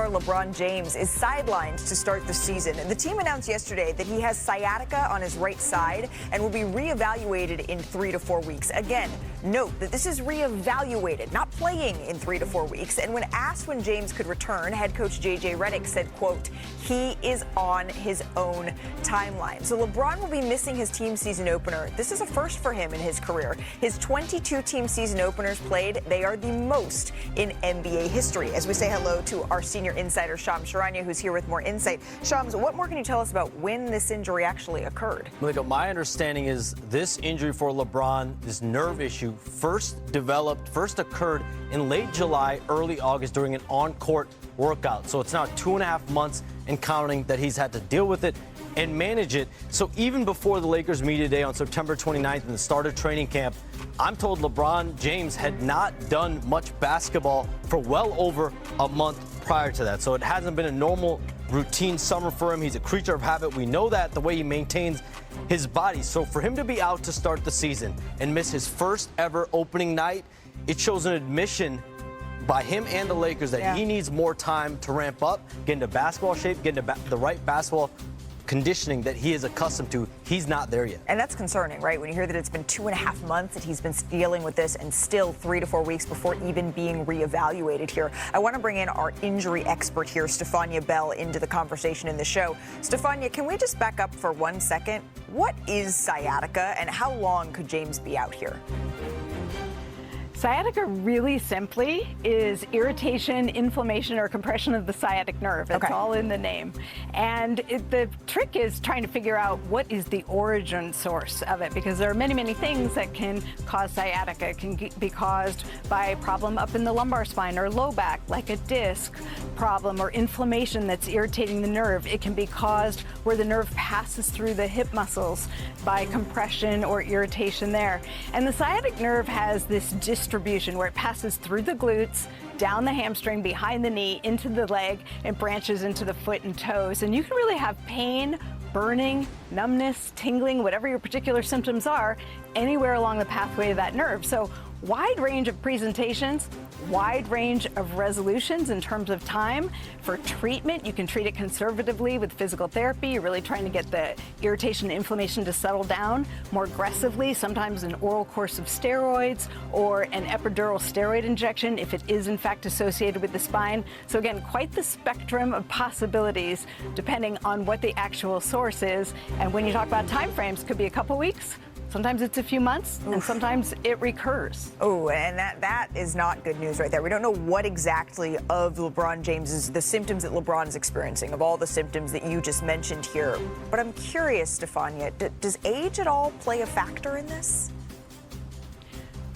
star LeBron James is sidelined to start the season. The team announced yesterday that he has sciatica on his right side and will be reevaluated in 3 to 4 weeks. Again, note that this is reevaluated, not playing in 3 to 4 weeks. And when asked when James could return, head coach JJ Redick said, quote, he is on his own timeline. So LeBron will be missing his team season opener. This is a first for him in his career. His 22 team season openers played, they are the most in NBA history. As we say hello to our senior insider, Shams Charania, who's here with more insight. Shams, what more can you tell us about when this injury actually occurred? Malika, my understanding is this injury for LeBron, this nerve issue, first occurred in late July, early August during an on-court workout. So it's now 2.5 months and counting that he's had to deal with it and manage it. So even before the Lakers media day on September 29th and the start of training camp, I'm told LeBron James had not done much basketball for well over a month prior to that. So it hasn't been a normal routine summer for him. He's a creature of habit. We know that, the way he maintains his body. So for him to be out to start the season and miss his first ever opening night, it shows an admission by him and the Lakers that he needs more time to ramp up, get into basketball shape, get into the right basketball conditioning that he is accustomed to. He's not there yet. And that's concerning, right? When you hear that it's been 2.5 months that he's been dealing with this and still 3 to 4 weeks before even being reevaluated here. I want to bring in our injury expert here, Stefania Bell, into the conversation in the show. Stefania, can we just back up for 1 second? What is sciatica and how long could James be out here? Sciatica really simply is irritation, inflammation, or compression of the sciatic nerve. It's all in the name. And the trick is trying to figure out what is the origin source of it, because there are many, many things that can cause sciatica. It can be caused by a problem up in the lumbar spine or low back, like a disc problem or inflammation that's irritating the nerve. It can be caused where the nerve passes through the hip muscles by compression or irritation there. And the sciatic nerve has this distribution where it passes through the glutes, down the hamstring, behind the knee, into the leg, and branches into the foot and toes. And you can really have pain, burning, numbness, tingling, whatever your particular symptoms are, anywhere along the pathway of that nerve. So wide range of presentations, wide range of resolutions in terms of time. For treatment, you can treat it conservatively with physical therapy. You're really trying to get the irritation and inflammation to settle down. More aggressively, sometimes an oral course of steroids or an epidural steroid injection if it is in fact associated with the spine. So again, quite the spectrum of possibilities depending on what the actual source is. And when you talk about time frames, it could be a couple weeks. Sometimes it's a few months, and sometimes it recurs. Oh, and that is not good news right there. We don't know what exactly of LeBron James's, the symptoms that LeBron is experiencing, of all the symptoms that you just mentioned here. But I'm curious, Stefania, does age at all play a factor in this?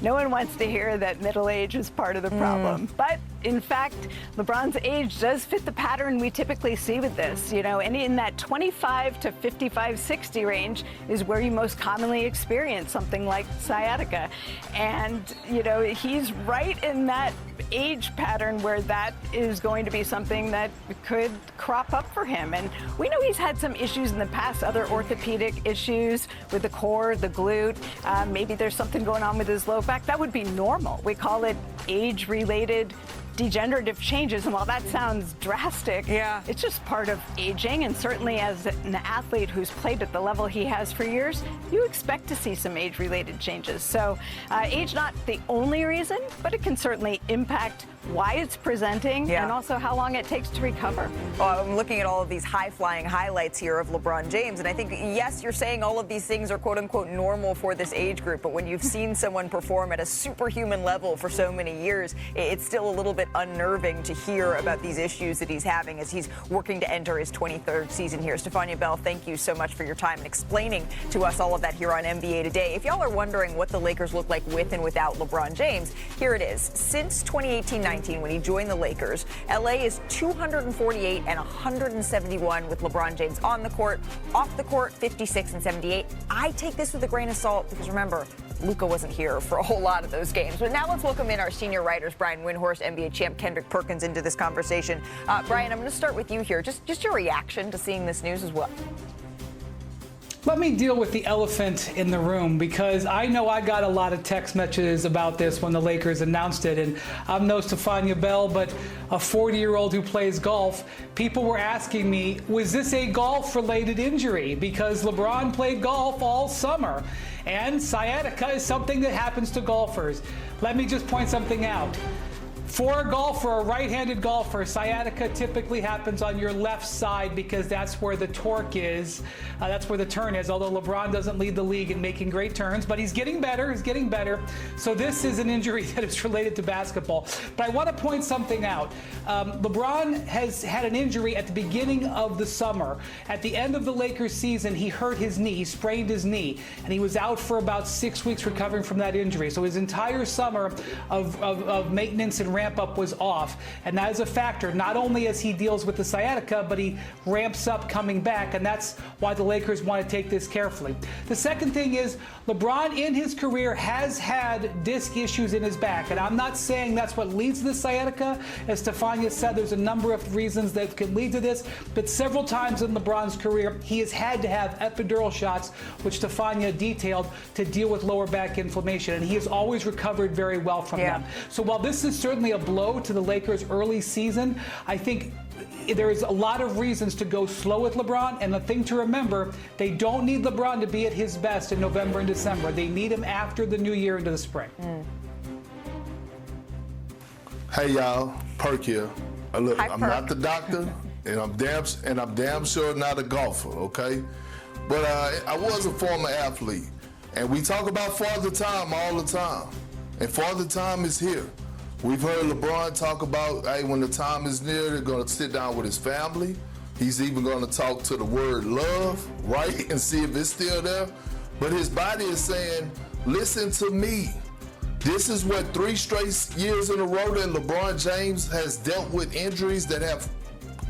No one wants to hear that middle age is part of the problem. But in fact, LeBron's age does fit the pattern we typically see with this. You know, and in that 25 to 55, 60 range is where you most commonly experience something like sciatica. And, you know, he's right in that age pattern where that is going to be something that could crop up for him. And we know he's had some issues in the past, other orthopedic issues with the core, the glute. Maybe there's something going on with his low back. That would be normal. We call it age-related degenerative changes, and while that sounds drastic, it's just part of aging. And certainly as an athlete who's played at the level he has for years, you expect to see some age-related changes. So age not the only reason, but it can certainly impact why it's presenting and also how long it takes to recover. Well, I'm looking at all of these high-flying highlights here of LeBron James, and I think, yes, you're saying all of these things are quote-unquote normal for this age group, but when you've seen someone perform at a superhuman level for so many years, it's still a little bit unnerving to hear about these issues that he's having as he's working to enter his 23rd season here. Stefania Bell, thank you so much for your time and explaining to us all of that here on NBA Today. If y'all are wondering what the Lakers look like with and without LeBron James, here it is. Since 2018-19, when he joined the Lakers, LA is 248 and 171 with LeBron James on the court. Off the court, 56 and 78. I take this with a grain of salt because remember, Luka wasn't here for a whole lot of those games. But now let's welcome in our senior writers, Brian Windhorst, NBA champ Kendrick Perkins, into this conversation. Brian, I'm going to start with you here. Just your reaction to seeing this news as well. Let me deal with the elephant in the room, because I know I got a lot of text messages about this when the Lakers announced it, and I'm no Stephania Bell, but a 40-year-old who plays golf. People were asking me, was this a golf-related injury? Because LeBron played golf all summer, and sciatica is something that happens to golfers. Let me just point something out. For a golfer, a right-handed golfer, sciatica typically happens on your left side because that's where the torque is. That's where the turn is, although LeBron doesn't lead the league in making great turns, but he's getting better, So this is an injury that is related to basketball. But I want to point something out. LeBron has had an injury at the beginning of the summer. At the end of the Lakers season, he hurt his knee, he sprained his knee, and he was out for about 6 weeks recovering from that injury. So his entire summer of maintenance and ramp up was off, and that is a factor, not only as he deals with the sciatica, but he ramps up coming back, and that's why the Lakers want to take this carefully. The second thing is, LeBron in his career has had disc issues in his back, and I'm not saying that's what leads to the sciatica. As Stephania said, there's a number of reasons that could lead to this, but several times in LeBron's career, he has had to have epidural shots, which Stephania detailed, to deal with lower back inflammation, and he has always recovered very well from them. So while this is certainly a blow to the Lakers' early season, I think there's a lot of reasons to go slow with LeBron, and the thing to remember, they don't need LeBron to be at his best in November and December. They need him after the new year into the spring. Hey y'all, Perk here. Look, Hi, I'm Perk. not the doctor, and I'm damn sure not a golfer, okay? But I was a former athlete, and we talk about Father Time all the time, and Father Time is here. We've heard LeBron talk about, hey, when the time is near, they're going to sit down with his family. He's even going to talk to the word love, right, and see if it's still there. But his body is saying, listen to me. This is what 3 straight years in a row that LeBron James has dealt with injuries that have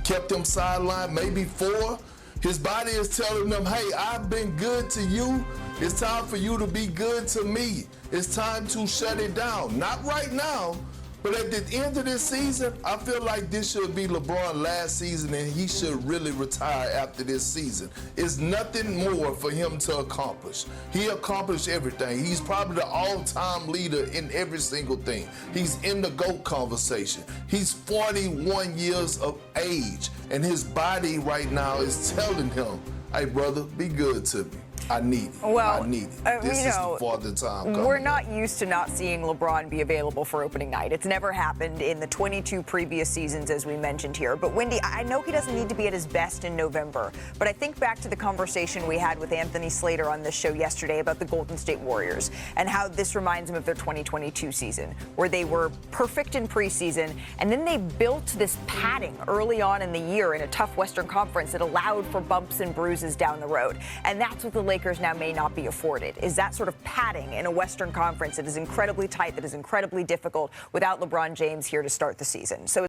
kept him sidelined, maybe 4. His body is telling them, hey, I've been good to you. It's time for you to be good to me. It's time to shut it down. Not right now, but at the end of this season, I feel like this should be LeBron's last season, and he should really retire after this season. It's nothing more for him to accomplish. He accomplished everything. He's probably the all-time leader in every single thing. He's in the GOAT conversation. He's 41 years of age, and his body right now is telling him, hey, brother, be good to me. I need it. Well, I need it. This is the Father Time coming. We're not used to not seeing LeBron be available for opening night. It's never happened in the 22 previous seasons, as we mentioned here. But Wendy, I know he doesn't need to be at his best in November, but I think back to the conversation we had with Anthony Slater on this show yesterday about the Golden State Warriors and how this reminds him of their 2022 season, where they were perfect in preseason, and then they built this padding early on in the year in a tough Western Conference that allowed for bumps and bruises down the road. And that's what the Lakers now may not be afforded, is that sort of padding in a Western Conference that is incredibly tight, that is incredibly difficult without LeBron James here to start the season. So